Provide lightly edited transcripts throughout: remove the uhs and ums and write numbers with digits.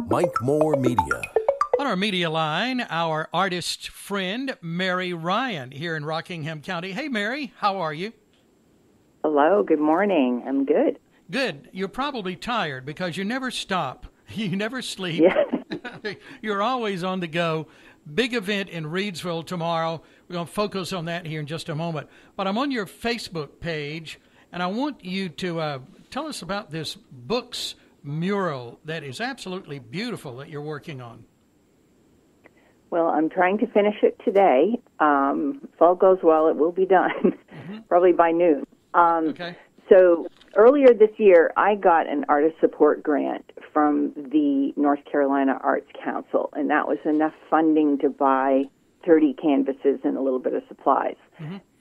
Mike Moore Media. On our media line, our artist friend, Mary Ryan, here in Rockingham County. Hey, Mary, how are you? Hello, good morning. I'm good. Good. You're probably tired because you never stop. You never sleep. Yeah. You're always on the go. Big event in Reidsville tomorrow. We're going to focus on that here in just a moment. But I'm on your Facebook page, and I want you to tell us about this books mural that is absolutely beautiful that you're working on. Well, I'm trying to finish it today. If all goes well, it will be done, probably by noon. Okay. So earlier this year, I got an artist support grant from the North Carolina Arts Council, and that was enough funding to buy 30 canvases and a little bit of supplies.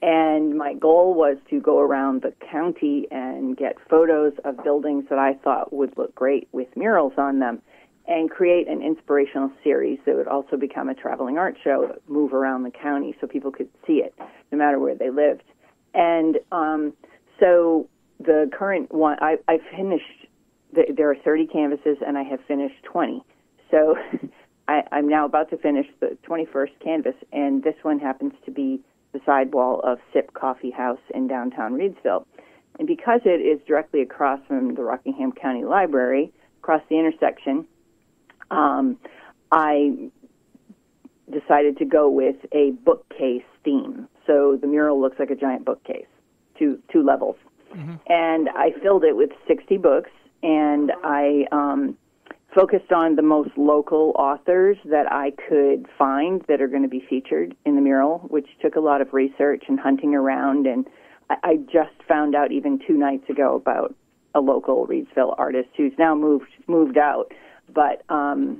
And my goal was to go around the county and get photos of buildings that I thought would look great with murals on them, and create an inspirational series that would also become a traveling art show, move around the county so people could see it no matter where they lived. And so the current one, I finished, there are 30 canvases and I have finished 20. So I'm now about to finish the 21st canvas, and this one happens to be the sidewall of Sip Coffee House in downtown Reidsville. And because it is directly across from the Rockingham County Library, across the intersection, I decided to go with a bookcase theme. So the mural looks like a giant bookcase, two levels. And I filled it with 60 books, and I focused on the most local authors that I could find that are going to be featured in the mural, which took a lot of research and hunting around. And I just found out even 2 nights ago about a local Reidsville artist who's now moved out. But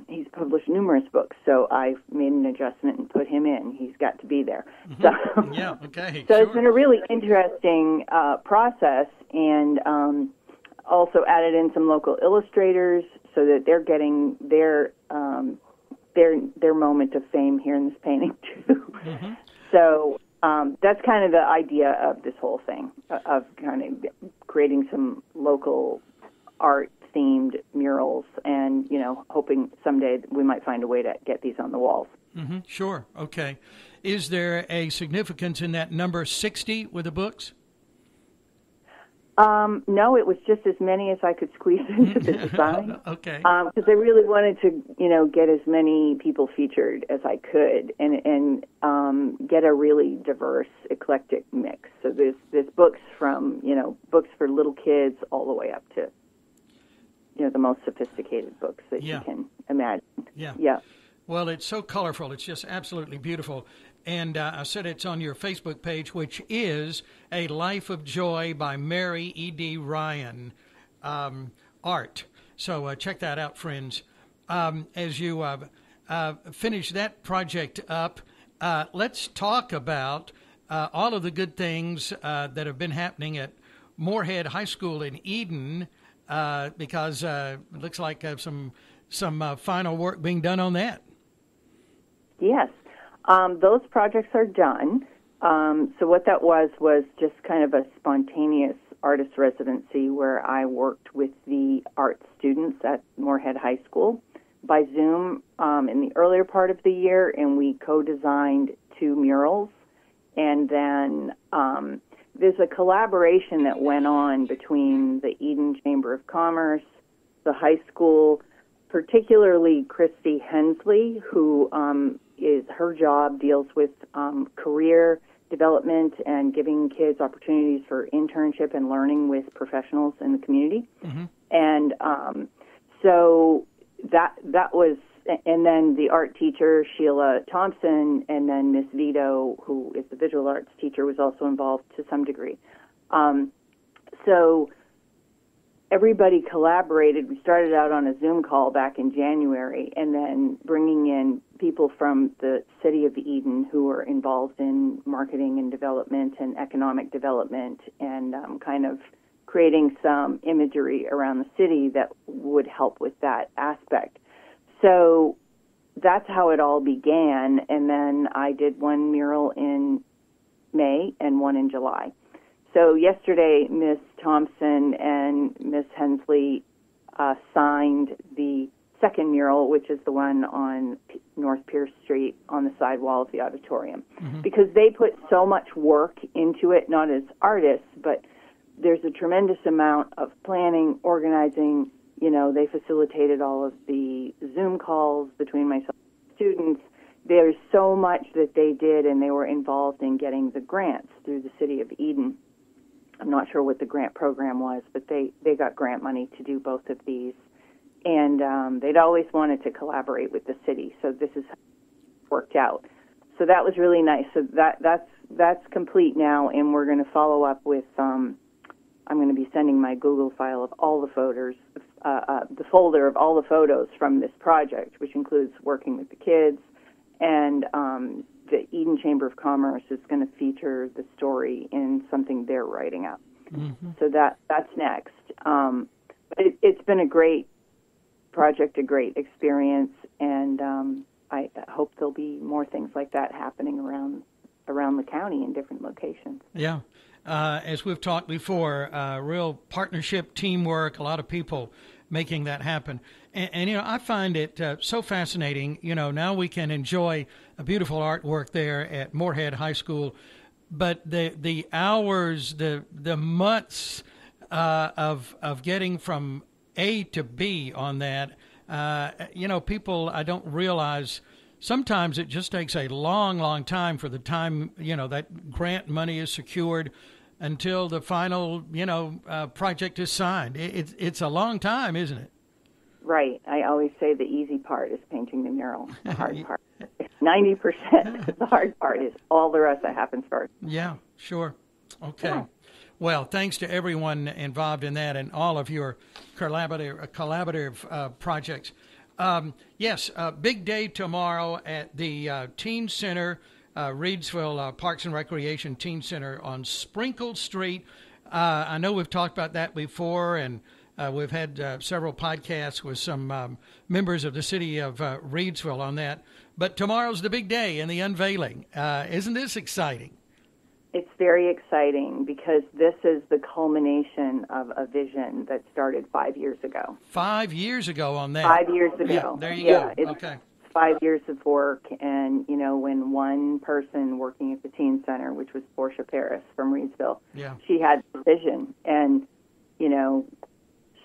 he's published numerous books, so I made an adjustment and put him in. He's got to be there. So, yeah, okay. So sure. It's been a really interesting process, and also added in some local illustrators so that they're getting their moment of fame here in this painting too. So that's kind of the idea of this whole thing, of kind of creating some local art themed murals, and hoping someday we might find a way to get these on the walls. Sure. Okay. Is there a significance in that number 60 with the books? No, it was just as many as I could squeeze into the design. Okay. Because I really wanted to, get as many people featured as I could, and get a really diverse, eclectic mix. So there's books from, books for little kids all the way up to, the most sophisticated books that you can imagine. Yeah. Well, it's so colorful. It's just absolutely beautiful. And I said it's on your Facebook page, which is A Life of Joy by Mary E.D. Ryan art. So check that out, friends. As you finish that project up, let's talk about all of the good things that have been happening at Moorhead High School in Eden, because it looks like some final work being done on that. Yes. Those projects are done. So what that was just kind of a spontaneous artist residency where I worked with the art students at Moorhead High School by Zoom in the earlier part of the year, and we co-designed 2 murals. And then there's a collaboration that went on between the Eden Chamber of Commerce, the high school, particularly Christy Hensley, who her job deals with career development and giving kids opportunities for internship and learning with professionals in the community. And so that was, and then the art teacher, Sheila Thompson, and then Miss Vito, who is the visual arts teacher, was also involved to some degree. So everybody collaborated. We started out on a Zoom call back in January, and then bringing in people from the city of Eden who are involved in marketing and development and economic development, and kind of creating some imagery around the city that would help with that aspect. So that's how it all began, and then I did one mural in May and one in July. So yesterday, Miss Thompson and Miss Hensley signed the second American mural, which is the one on North Pierce Street on the side wall of the auditorium, because they put so much work into it, not as artists, but there's a tremendous amount of planning, organizing. You know, they facilitated all of the Zoom calls between myself and students. There's so much that they did, and they were involved in getting the grants through the City of Eden. I'm not sure what the grant program was, but they got grant money to do both of these. And they'd always wanted to collaborate with the city, so this is how it worked out. So that was really nice. So that's complete now, and we're going to follow up with, I'm going to be sending my Google file of all the photos, the folder of all the photos from this project, which includes working with the kids, and the Eden Chamber of Commerce is going to feature the story in something they're writing up. So that's next. It's been a great project, a great experience, and I hope there'll be more things like that happening around the county in different locations. Yeah. As we've talked before, real partnership, teamwork, a lot of people making that happen. And you know, I find it so fascinating. You know, now we can enjoy a beautiful artwork there at Moorhead High School, but the hours, the months of getting from A to B on that, you know, people, I don't realize sometimes it just takes a long, long time for the time, you know, that grant money is secured until the final, you know, project is signed. It's a long time, isn't it? Right. I always say the easy part is painting the mural. The hard part. 90%. The hard part is all the rest that happens first. Yeah, sure. Okay. Yeah. Well, thanks to everyone involved in that and all of your collaborative projects. Yes, big day tomorrow at the Teen Center, Reidsville Parks and Recreation Teen Center on Sprinkle Street. I know we've talked about that before, and we've had several podcasts with some members of the city of Reidsville on that. But tomorrow's the big day and the unveiling. Isn't this exciting? It's very exciting because this is the culmination of a vision that started 5 years ago. 5 years ago on that. 5 years ago. Yeah, there you go. Okay. 5 years of work, and, you know, when one person working at the Teen Center, which was Portia Paris from Reidsville, she had the vision, and, you know,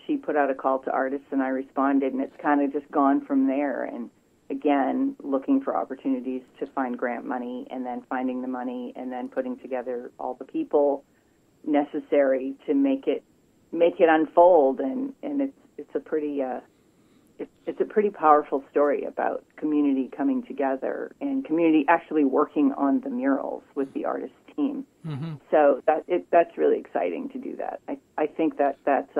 she put out a call to artists, and I responded, and it's kind of just gone from there. And again, looking for opportunities to find grant money, and then finding the money, and then putting together all the people necessary to make it unfold. And it's a pretty it's a pretty powerful story about community coming together and community actually working on the murals with the artist team. So that's really exciting to do that. I think that's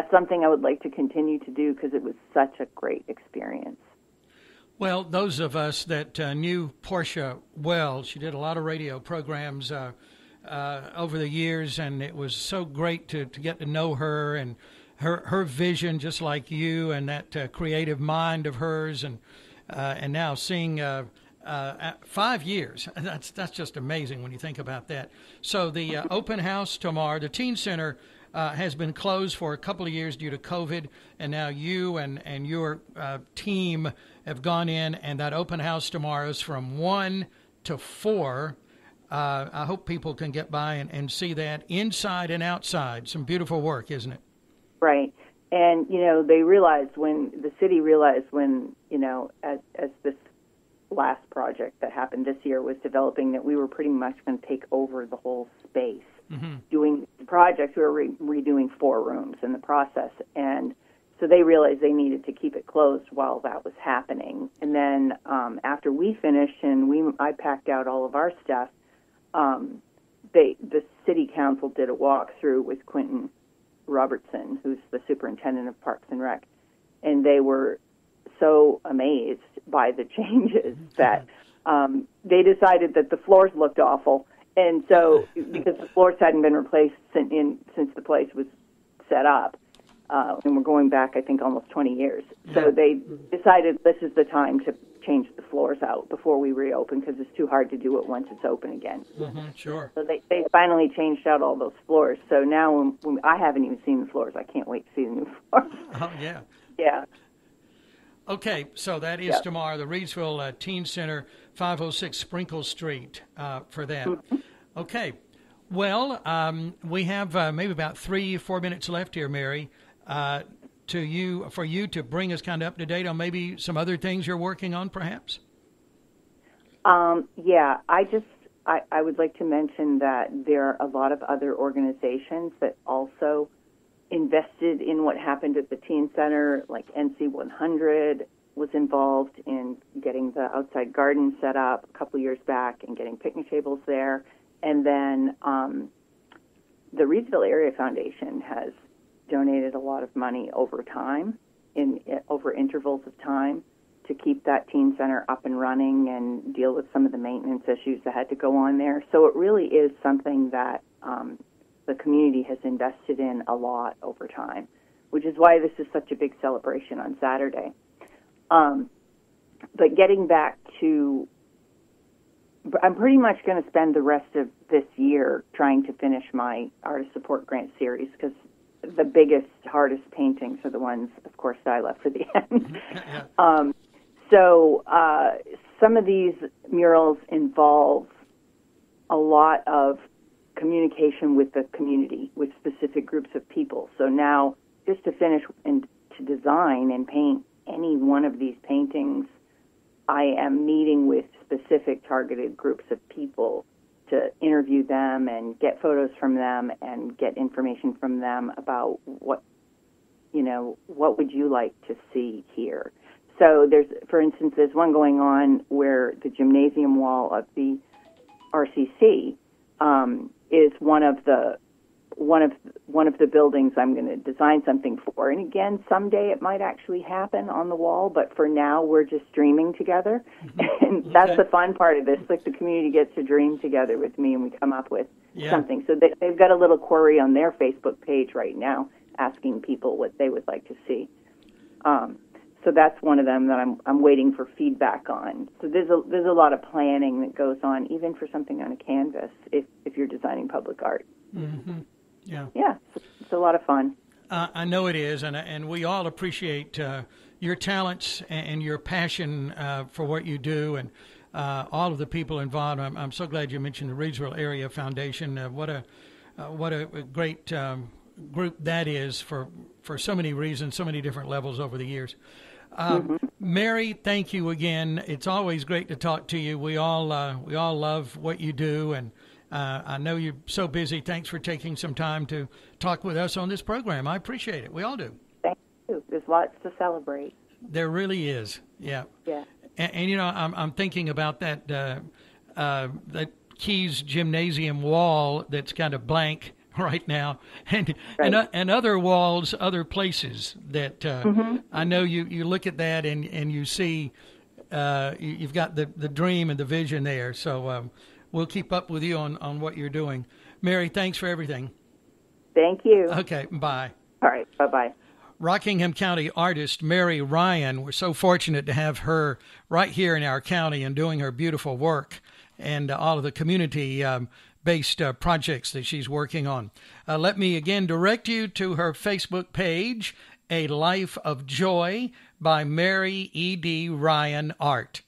something I would like to continue to do because it was such a great experience. Well, those of us that knew Portia well, she did a lot of radio programs over the years, and it was so great to get to know her and her vision, just like you, and that creative mind of hers, and now seeing 5 years, that's just amazing when you think about that. So the open house tomorrow, the Teen Center has been closed for a couple of years due to COVID, and now you and your team have gone in, and that open house tomorrow is from 1 to 4. I hope people can get by and see that inside and outside. Some beautiful work, isn't it? Right. And, you know, the city realized when, you know, as this last project that happened this year was developing, that we were pretty much going to take over the whole space. Doing projects, we were redoing 4 rooms in the process, and so they realized they needed to keep it closed while that was happening. And then after we finished and I packed out all of our stuff, the city council did a walkthrough with Quentin Robertson, who's the superintendent of Parks and Rec, and they were so amazed by the changes that they decided that the floors looked awful. And so, because the floors hadn't been replaced since the place was set up, and we're going back, I think, almost 20 years. So they decided this is the time to change the floors out before we reopen, because it's too hard to do it once it's open again. Sure. So they finally changed out all those floors. So now when I haven't even seen the floors. I can't wait to see the new floors. Oh, yeah. Yeah. Okay, so that is tomorrow, the Reidsville Teen Center, 506 Sprinkle Street for that. Mm-hmm. Okay. Well, we have maybe about 3-4 minutes left here, Mary, for you to bring us kind of up to date on maybe some other things you're working on, perhaps. Yeah, I would like to mention that there are a lot of other organizations that also invested in what happened at the Teen Center, like NC 100 was involved in getting the outside garden set up a couple years back and getting picnic tables there. And then the Reidsville Area Foundation has donated a lot of money over time, over intervals of time, to keep that teen center up and running and deal with some of the maintenance issues that had to go on there. So it really is something that the community has invested in a lot over time, which is why this is such a big celebration on Saturday. But getting back to, I'm pretty much going to spend the rest of this year trying to finish my artist support grant series, because the biggest, hardest paintings are the ones, of course, that I left for the end. So some of these murals involve a lot of communication with the community, with specific groups of people. So now, just to finish and to design and paint any one of these paintings, I am meeting with specific targeted groups of people to interview them and get photos from them and get information from them about what would you like to see here. So there's, for instance, there's one going on where the gymnasium wall of the RCC is one of the buildings I'm going to design something for. And again, someday it might actually happen on the wall, but for now we're just dreaming together. And that's the fun part of this. Like, the community gets to dream together with me, and we come up with something. So they've got a little query on their Facebook page right now asking people what they would like to see. So that's one of them that I'm waiting for feedback on. So there's a lot of planning that goes on, even for something on a canvas, if you're designing public art. Mm-hmm. Yeah. Yeah, it's a lot of fun. I know it is, and we all appreciate your talents and your passion for what you do, and all of the people involved. I'm so glad you mentioned the Reidsville Area Foundation. What a great group that is for so many reasons, so many different levels over the years. Mary, thank you again. It's always great to talk to you. We all love what you do, and I know you're so busy. Thanks for taking some time to talk with us on this program. I appreciate it. We all do. Thank you. There's lots to celebrate. There really is. Yeah. Yeah. And I'm thinking about that Keys Gymnasium wall that's kind of blank right now, and other walls, other places that I know you look at that and you see you've got the dream and the vision there. So we'll keep up with you on what you're doing. Mary, thanks for everything. Thank you. Okay, bye. All right, bye-bye. Rockingham County artist Mary Ryan. We're so fortunate to have her right here in our county and doing her beautiful work and all of the community-based projects that she's working on. Let me again direct you to her Facebook page, A Life of Joy by Mary E.D. Ryan Art.